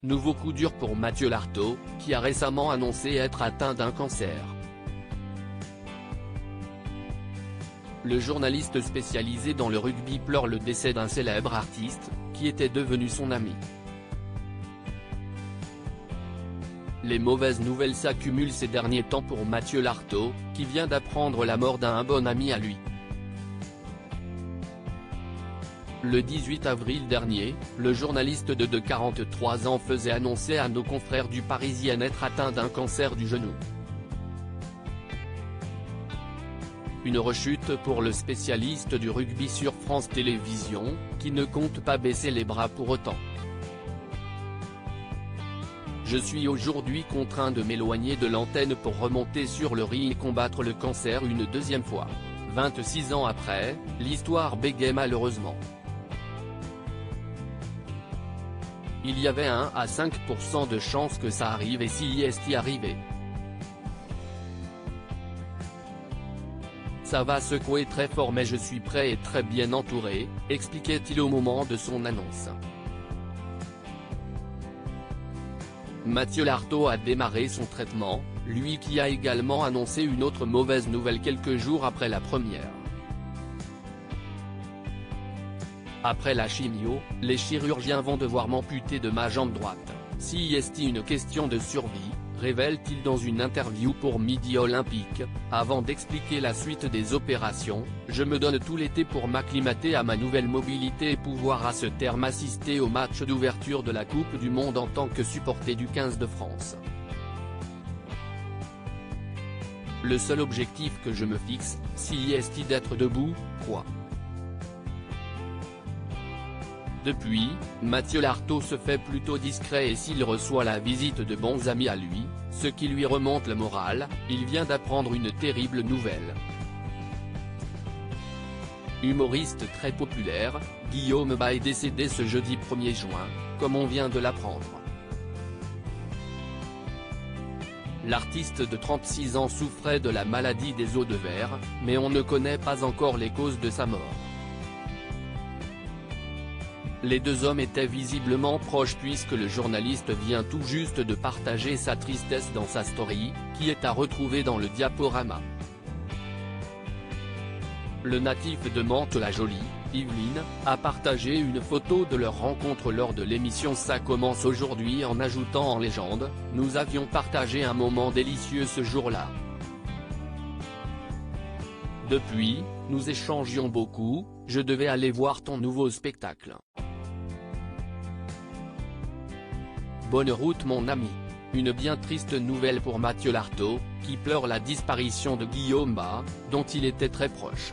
Nouveau coup dur pour Mathieu Lartaud, qui a récemment annoncé être atteint d'un cancer. Le journaliste spécialisé dans le rugby pleure le décès d'un célèbre artiste, qui était devenu son ami. Les mauvaises nouvelles s'accumulent ces derniers temps pour Mathieu Lartaud, qui vient d'apprendre la mort d'un bon ami à lui. Le 18 avril dernier, le journaliste de 43 ans faisait annoncer à nos confrères du Parisien être atteint d'un cancer du genou. Une rechute pour le spécialiste du rugby sur France Télévisions, qui ne compte pas baisser les bras pour autant. Je suis aujourd'hui contraint de m'éloigner de l'antenne pour remonter sur le ring et combattre le cancer une deuxième fois. 26 ans après, l'histoire bégaye malheureusement. Il y avait 1 à 5% de chances que ça arrive et si est arrivé. Ça va secouer très fort mais je suis prêt et très bien entouré, expliquait-il au moment de son annonce. Mathieu Lartaud a démarré son traitement, lui qui a également annoncé une autre mauvaise nouvelle quelques jours après la première. Après la chimio, les chirurgiens vont devoir m'amputer de ma jambe droite. Si est une question de survie, révèle-t-il dans une interview pour Midi Olympique, avant d'expliquer la suite des opérations. Je me donne tout l'été pour m'acclimater à ma nouvelle mobilité et pouvoir à ce terme assister au match d'ouverture de la Coupe du Monde en tant que supporter du 15 de France. Le seul objectif que je me fixe, si est d'être debout, quoi. Depuis, Mathieu Lartaud se fait plutôt discret et s'il reçoit la visite de bons amis à lui, ce qui lui remonte le moral, il vient d'apprendre une terrible nouvelle. Humoriste très populaire, Guillaume Bas est décédé ce jeudi 1er juin, comme on vient de l'apprendre. L'artiste de 36 ans souffrait de la maladie des os de verre, mais on ne connaît pas encore les causes de sa mort. Les deux hommes étaient visiblement proches puisque le journaliste vient tout juste de partager sa tristesse dans sa story, qui est à retrouver dans le diaporama. Le natif de Mantes-la-Jolie, Yveline, a partagé une photo de leur rencontre lors de l'émission Ça commence aujourd'hui en ajoutant en légende « Nous avions partagé un moment délicieux ce jour-là. Depuis, nous échangions beaucoup, je devais aller voir ton nouveau spectacle. Bonne route mon ami. » Une bien triste nouvelle pour Mathieu Lartaud, qui pleure la disparition de Guillaume Bas, dont il était très proche.